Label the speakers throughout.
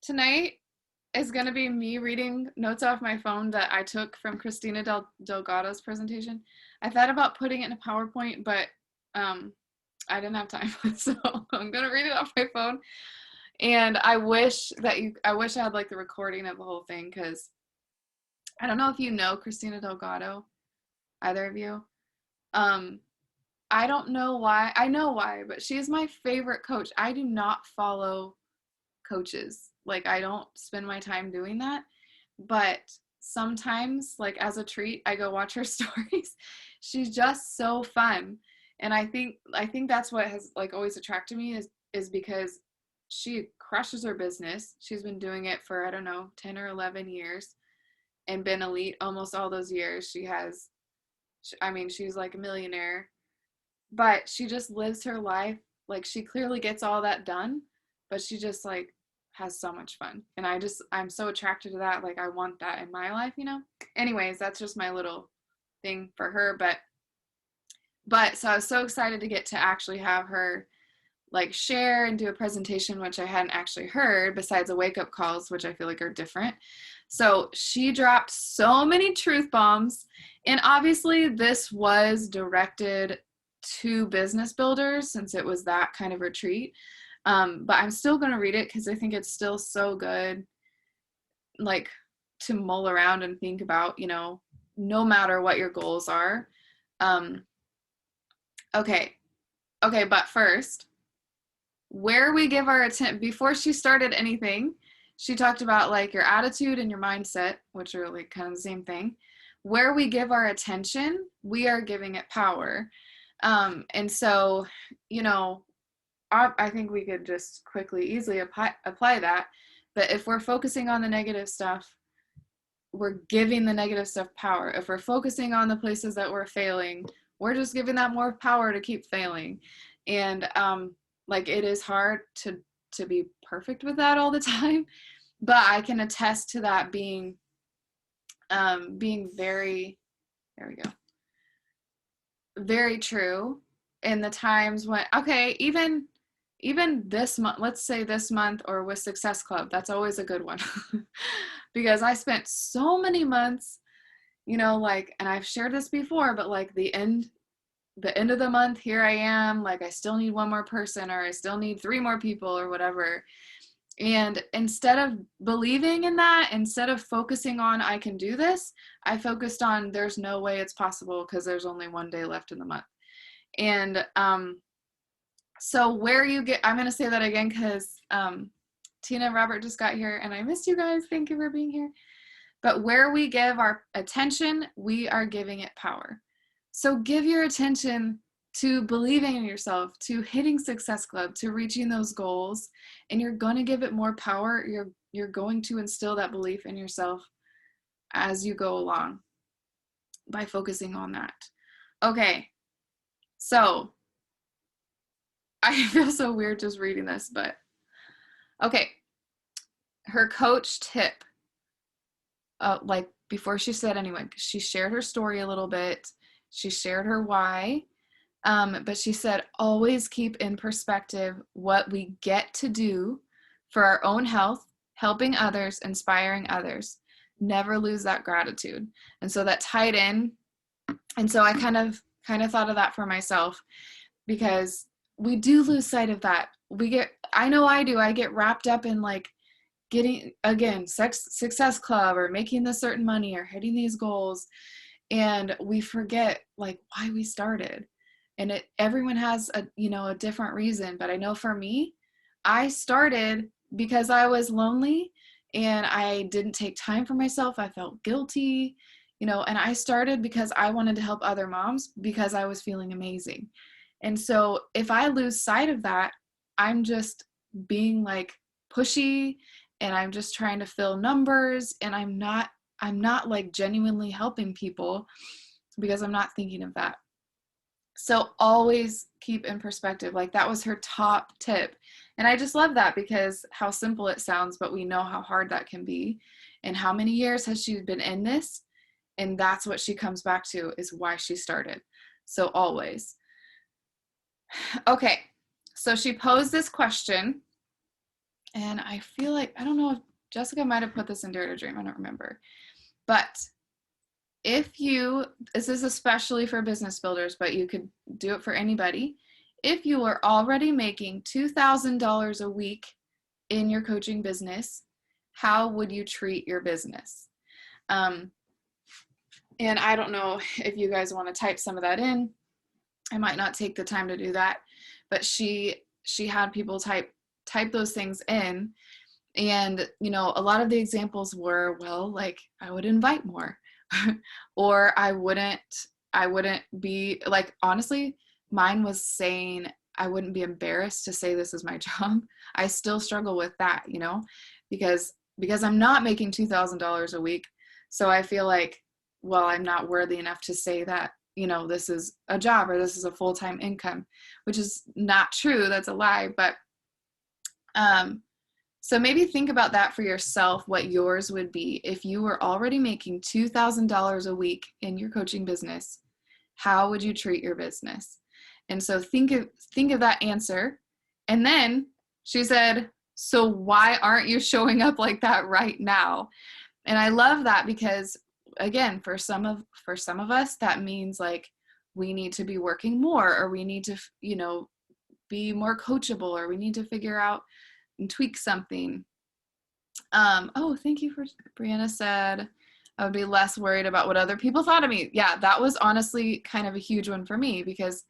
Speaker 1: Tonight is going to be me reading notes off my phone that I took from Christina Delgado's presentation. I thought about putting it in a PowerPoint, but I didn't have time, so I'm going to read it off my phone. And I wish I had like the recording of the whole thing, because I don't know if you know Christina Delgado, either of you. I don't know why. I know why, but she's my favorite coach. I do not follow coaches. Like, I don't spend my time doing that. But sometimes, like, as a treat, I go watch her stories. She's just so fun. And I think that's what has like always attracted me is because she crushes her business. She's been doing it for, I don't know, 10 or 11 years and been elite almost all those years. She's like a millionaire, but she just lives her life. Like, she clearly gets all that done, but she just like has so much fun. And I'm so attracted to that. Like, I want that in my life. Anyways, that's just my little thing for her. But so I was so excited to get to actually have her like share and do a presentation, which I hadn't actually heard, besides the wake up calls, which I feel like are different. So she dropped so many truth bombs. And obviously, this was directed to business builders since it was that kind of retreat. But I'm still going to read it because I think it's still so good, like, to mull around and think about, no matter what your goals are. Okay. Okay, but first, where we give our attention, before she started anything, she talked about like your attitude and your mindset, which are like kind of the same thing. Where we give our attention, we are giving it power. And so, I think we could just easily apply that. But if we're focusing on the negative stuff, we're giving the negative stuff power. If we're focusing on the places that we're failing, we're just giving that more power to keep failing. And like, it is hard to be perfect with that all the time, but I can attest to that being very, there we go, very true in the times when, okay, even this month, let's say this month, or with Success Club, that's always a good one. Because I spent so many months, like, and I've shared this before, but like the end of the month, here I am, like, I still need one more person, or I still need 3 more people, or whatever. And instead of believing in that, instead of focusing on I can do this, I focused on there's no way it's possible because there's only 1 day left in the month. And so where you get, I'm going to say that again because Tina and Robert just got here and I missed you guys. Thank you for being here. But where we give our attention, we are giving it power. So give your attention to believing in yourself, to hitting Success Club, to reaching those goals, and you're going to give it more power. You're going to instill that belief in yourself as you go along by focusing on that. Okay, so I feel so weird just reading this, but okay. Her coach tip, like before she said anyway, she shared her story a little bit. She shared her why, but she said, always keep in perspective what we get to do for our own health, helping others, inspiring others. Never lose that gratitude. And so that tied in. And so I kind of thought of that for myself, because we do lose sight of that. I know I do. I get wrapped up in like getting, again, Success Club, or making this certain money, or hitting these goals. And we forget like why we started. And everyone has a different reason. But I know for me, I started because I was lonely and I didn't take time for myself. I felt guilty, and I started because I wanted to help other moms because I was feeling amazing. And so if I lose sight of that, I'm just being like pushy, and I'm just trying to fill numbers, and I'm not like genuinely helping people because I'm not thinking of that. So always keep in perspective. Like, that was her top tip. And I just love that, because how simple it sounds, but we know how hard that can be. And how many years has she been in this? And that's what she comes back to, is why she started. So always. Okay, so she posed this question And I feel like, I don't know if Jessica might have put this in Dare to Dream, I don't remember. But if you, this is especially for business builders, but you could do it for anybody. If you are already making $2,000 a week in your coaching business, how would you treat your business? And I don't know if you guys want to type some of that in. I might not take the time to do that, but she had people type those things in. And, you know, a lot of the examples were, well, like, I would invite more or I wouldn't be, like, honestly, mine was saying I wouldn't be embarrassed to say this is my job. I still struggle with that, you know, because I'm not making $2,000 a week. So I feel like, well, I'm not worthy enough to say that, you know, this is a job or this is a full-time income, which is not true. That's a lie. But so maybe think about that for yourself, what yours would be if you were already making $2,000 a week in your coaching business. How would you treat your business? And so think of that answer. And then she said, so why aren't you showing up like that right now? And I love that because, again, for some of us, that means like we need to be working more, or we need to, you know, be more coachable, or we need to figure out and tweak something. Oh, thank you for Brianna said I would be less worried about what other people thought of me. Yeah, that was honestly kind of a huge one for me, because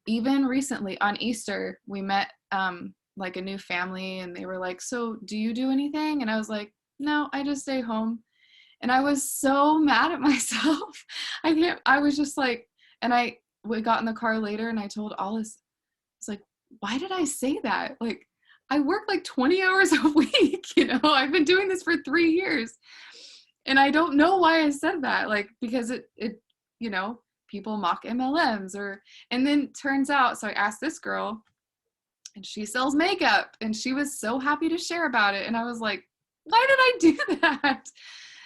Speaker 1: even recently on Easter, we met like a new family, and they were like, so do you do anything? And I was like, no, I just stay home. And I was so mad at myself. I was just like, and we got in the car later and I told Alice, I was like, why did I say that? Like, I work like 20 hours a week, you know, I've been doing this for 3 years. And I don't know why I said that, like, because it, you know, people mock MLMs and then turns out, so I asked this girl and she sells makeup and she was so happy to share about it. And I was like, why did I do that?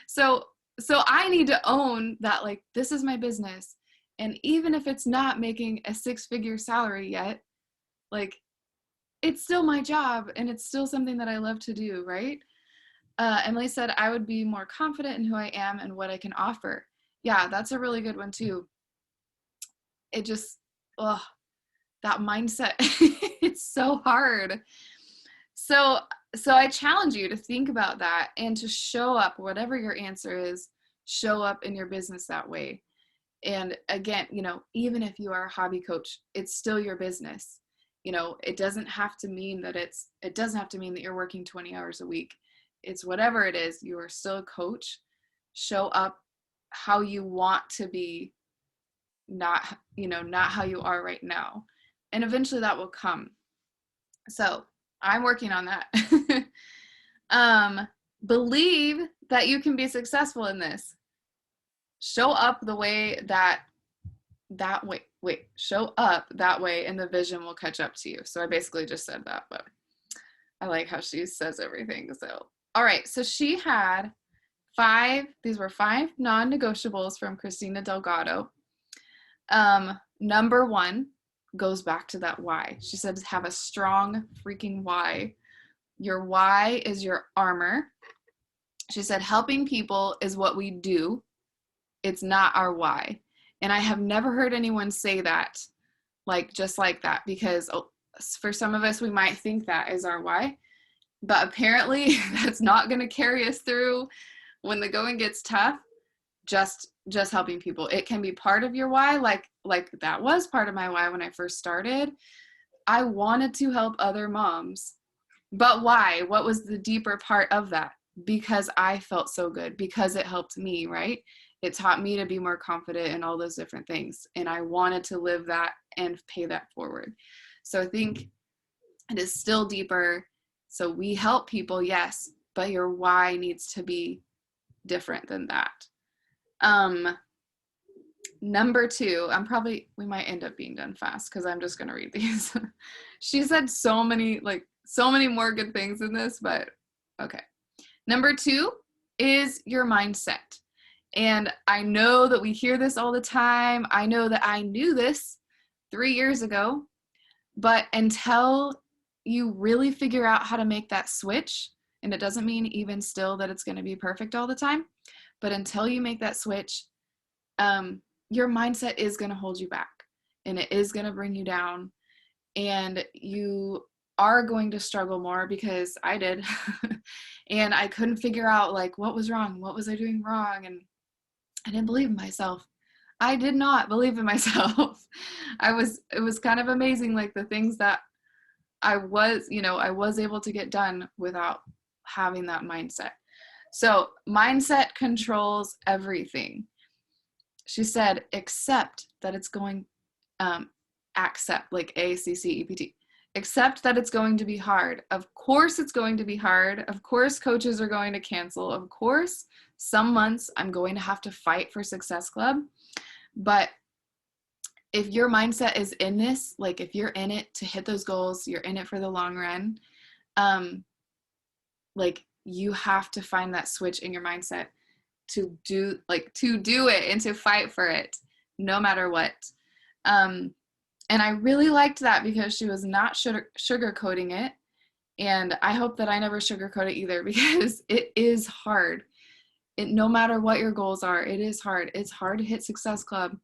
Speaker 1: So I need to own that, like, this is my business. And even if it's not making a 6-figure salary yet, like, it's still my job and it's still something that I love to do, right? Emily said, I would be more confident in who I am and what I can offer. Yeah, that's a really good one too. It just, oh, that mindset, it's so hard. So I challenge you to think about that and to show up, whatever your answer is, show up in your business that way. And again, you know, even if you are a hobby coach, it's still your business. You know, it doesn't have to mean that you're working 20 hours a week. It's whatever it is, you are still a coach. Show up how you want to be, not how you are right now. And eventually that will come. So I'm working on that. Believe that you can be successful in this. Show up the way show up that way and the vision will catch up to you. So I basically just said that, but I like how she says everything. So, all right. So she had these were 5 non-negotiables from Christina Delgado. Number 1 goes back to that why. She said, have a strong freaking why. Your why is your armor. She said, helping people is what we do. It's not our why. And I have never heard anyone say that, like, just like that, because for some of us, we might think that is our why, but apparently that's not going to carry us through when the going gets tough. Just helping people. It can be part of your why, like that was part of my why when I first started. I wanted to help other moms. But why? What was the deeper part of that? Because I felt so good, because it helped me, right? It taught me to be more confident in all those different things. And I wanted to live that and pay that forward. So I think it is still deeper. So we help people, yes, but your why needs to be different than that. Number 2, we might end up being done fast because I'm just going to read these. She said so many more good things in this, but okay. Number 2 is your mindset. And I know that we hear this all the time. I know that I knew this 3 years ago, but until you really figure out how to make that switch, and it doesn't mean even still that it's going to be perfect all the time, but until you make that switch, your mindset is going to hold you back, and it is going to bring you down, and you are going to struggle more, because I did. And I couldn't figure out like what was wrong, what was I doing wrong, and I didn't believe in myself. I did not believe in myself. It was kind of amazing, like the things that I was able to get done without having that mindset. So mindset controls everything. She said, accept that it's going, accept, like ACCEPT, accept that it's going to be hard. Of course it's going to be hard. Of course coaches are going to cancel. Of course some months I'm going to have to fight for Success Club. But if your mindset is in this, like if you're in it to hit those goals, you're in it for the long run, like you have to find that switch in your mindset to do it and to fight for it no matter what. And I really liked that, because she was not sugarcoating it. And I hope that I never sugarcoat it either, because it is hard. No matter what your goals are, it is hard. It's hard to hit Success Club.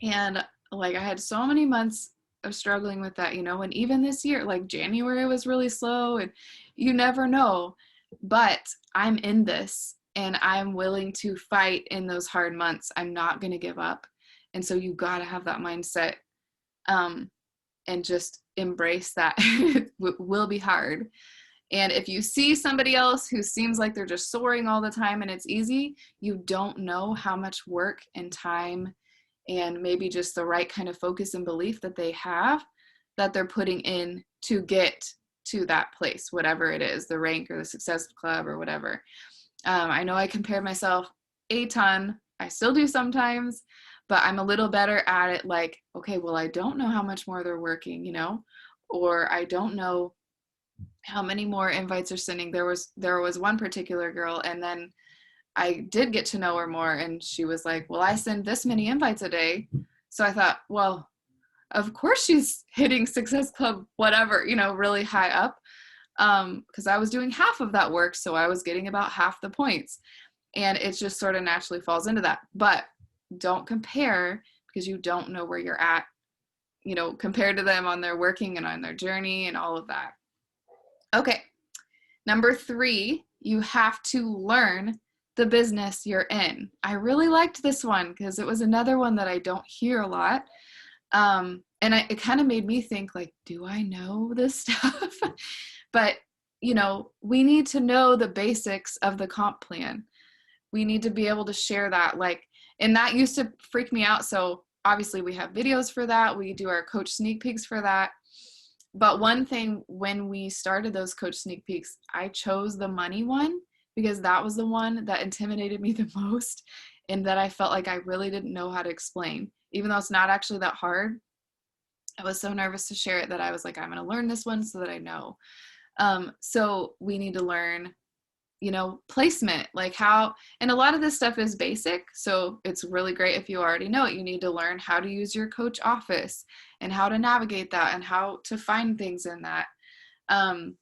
Speaker 1: And like I had so many months of struggling with that, and even this year, like January was really slow, and you never know. But I'm in this, and I'm willing to fight in those hard months. I'm not going to give up. And so you got to have that mindset, and just embrace that. It will be hard. And if you see somebody else who seems like they're just soaring all the time and it's easy, you don't know how much work and time and maybe just the right kind of focus and belief that they have, that they're putting in to get to that place, whatever it is, the rank or the Success Club or whatever. I know I compared myself a ton. I still do sometimes, but I'm a little better at it. Like, okay, well, I don't know how much more they're working, or I don't know how many more invites are sending. There was one particular girl, and then I did get to know her more, and she was like, well, I send this many invites a day. So I thought, well, of course she's hitting Success Club, whatever, really high up, because I was doing half of that work, so I was getting about half the points. And it just sort of naturally falls into that. But don't compare, because you don't know where you're at, compared to them on their working and on their journey and all of that. Okay, number 3, you have to learn the business you're in. I really liked this one, because it was another one that I don't hear a lot. And it kind of made me think, like, do I know this stuff? But, we need to know the basics of the comp plan. We need to be able to share that, and that used to freak me out. So obviously we have videos for that. We do our coach sneak peeks for that. But one thing, when we started those coach sneak peeks, I chose the money one, because that was the one that intimidated me the most, and that I felt like I really didn't know how to explain. Even though it's not actually that hard, I was so nervous to share it that I was like, I'm going to learn this one so that I know. So we need to learn, placement, like how, and a lot of this stuff is basic. So it's really great if you already know it. You need to learn how to use your coach office and how to navigate that and how to find things in that. And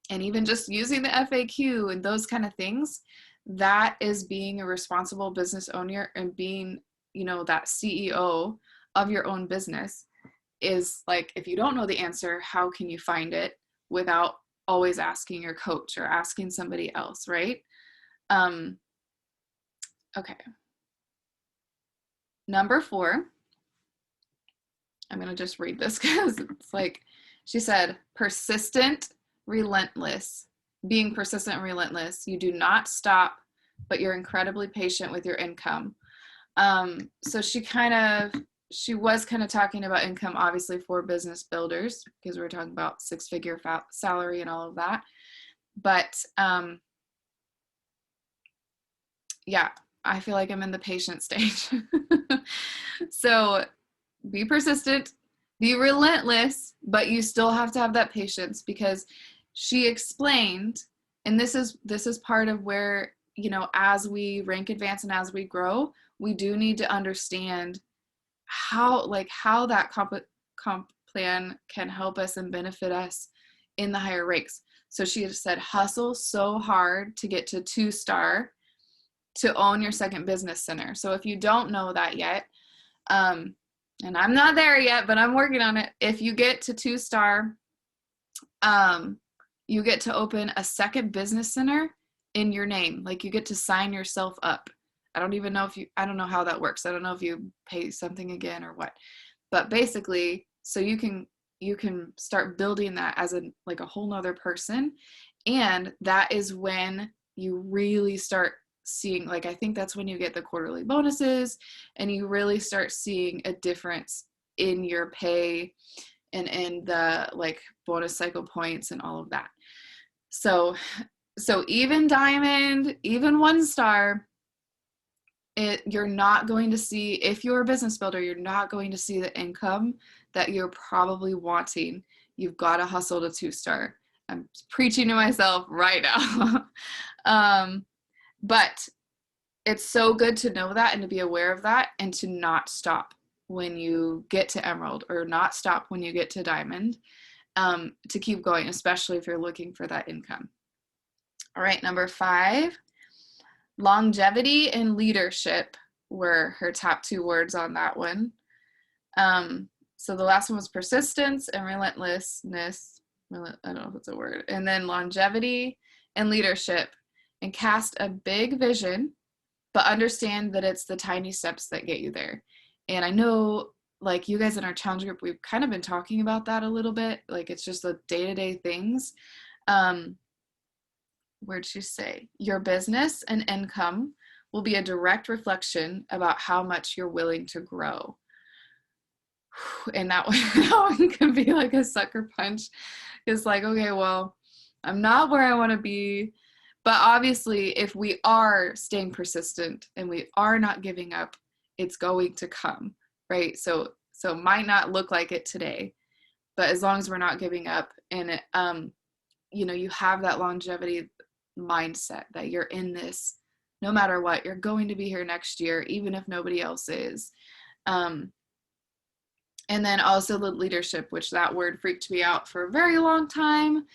Speaker 1: even just using the FAQ and those kind of things, that is being a responsible business owner and being, that CEO of your own business. Is like, if you don't know the answer, how can you find it without always asking your coach or asking somebody else, right? Okay. Number 4, I'm going to just read this because it's like, she said, persistent, relentless, being persistent and relentless. You do not stop, but you're incredibly patient with your income. So she was kind of talking about income, obviously, for business builders, because we're talking about 6-figure salary and all of that. But yeah, I feel like I'm in the patient stage. So be persistent, be relentless, but you still have to have that patience, because she explained, and this is part of where, as we rank advance and as we grow, we do need to understand how that comp plan can help us and benefit us in the higher ranks. So she said, hustle so hard to get to 2-star to own your second business center. So if you don't know that yet, and I'm not there yet, but I'm working on it. If you get to 2-star, you get to open a second business center in your name. Like, you get to sign yourself up. I don't know how that works. I don't know if you pay something again or what, but basically, so you can start building that as a whole nother person. And that is when you really start seeing, I think that's when you get the quarterly bonuses and you really start seeing a difference in your pay and in the bonus cycle points and all of that. So even diamond, even 1-star, you're not going to see, if you're a business builder, you're not going to see the income that you're probably wanting. You've got to hustle to 2-star. I'm preaching to myself right now. But it's so good to know that and to be aware of that and to not stop when you get to emerald, or not stop when you get to diamond, to keep going, especially if you're looking for that income. All right, number 5, longevity and leadership were her top 2 words on that one. So the last one was persistence and relentlessness. I don't know if it's a word. And then longevity and leadership. And cast a big vision, but understand that it's the tiny steps that get you there. And I know, you guys in our challenge group, we've kind of been talking about that a little bit. It's just the day-to-day things. Where'd she say? Your business and income will be a direct reflection about how much you're willing to grow. And that one can be like a sucker punch. It's okay, well, I'm not where I want to be. But obviously, if we are staying persistent and we are not giving up, it's going to come, right? So it might not look like it today, but as long as we're not giving up, and you have that longevity mindset that you're in this no matter what, you're going to be here next year, even if nobody else is. And then also the leadership, which that word freaked me out for a very long time,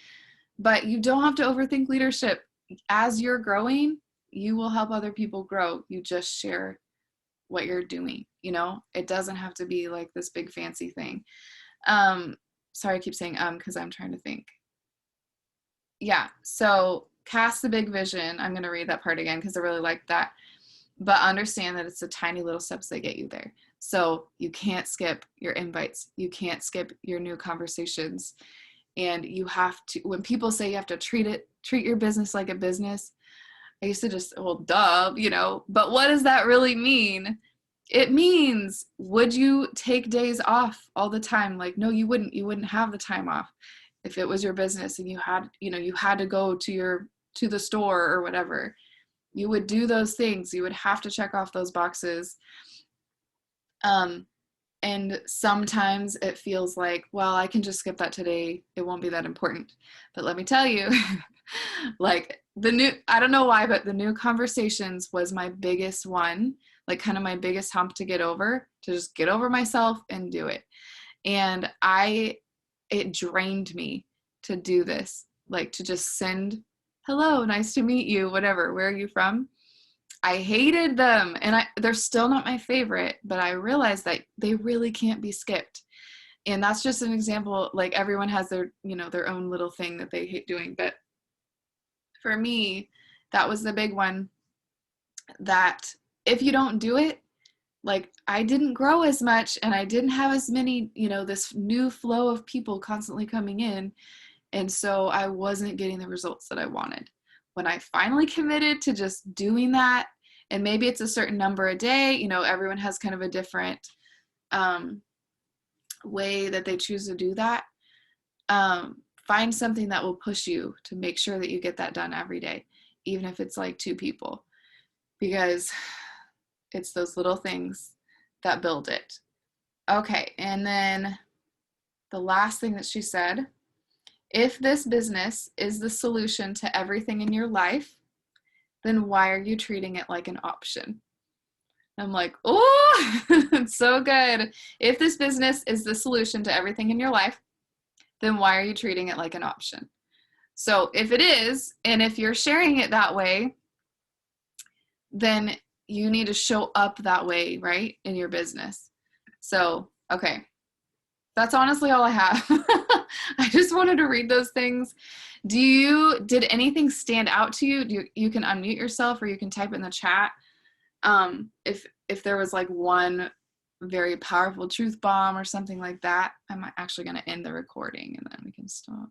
Speaker 1: but you don't have to overthink leadership. As you're growing, you will help other people grow. You just share what you're doing. It doesn't have to be this big fancy thing. Sorry, I keep saying because I'm trying to think. Yeah, so cast the big vision. I'm going to read that part again because I really like that. But understand that it's the tiny little steps that get you there. So you can't skip your invites. You can't skip your new conversations. And you have to, when people say you have to treat your business like a business, I used to just, well, duh, but what does that really mean? It means, would you take days off all the time? No, you wouldn't have the time off if it was your business and you had to go to the store or whatever. You would do those things. You would have to check off those boxes. And sometimes it feels well, I can just skip that today. It won't be that important. But let me tell you, I don't know why, but the new conversations was my biggest one, kind of my biggest hump to get over, to just get over myself and do it. And it drained me to do this, to just send, hello, nice to meet you, whatever, where are you from? I hated them, and they're still not my favorite, but I realized that they really can't be skipped. And that's just an example. Everyone has their, their own little thing that they hate doing. But for me, that was the big one, that if you don't do it, I didn't grow as much and I didn't have as many, this new flow of people constantly coming in. And so I wasn't getting the results that I wanted. When I finally committed to just doing that, and maybe it's a certain number a day, everyone has kind of a different way that they choose to do that. Find something that will push you to make sure that you get that done every day, even if it's 2 people, because it's those little things that build it. Okay, and then the last thing that she said, if this business is the solution to everything in your life, then why are you treating it like an option? I'm like, oh, it's so good. If this business is the solution to everything in your life, then why are you treating it like an option? So if it is, and if you're sharing it that way, then you need to show up that way, right, in your business. So, okay, that's honestly all I have. I just wanted to read those things. Did anything stand out to you? You can unmute yourself or you can type in the chat. If there was like one very powerful truth bomb or something like that, I'm actually going to end the recording and then we can stop.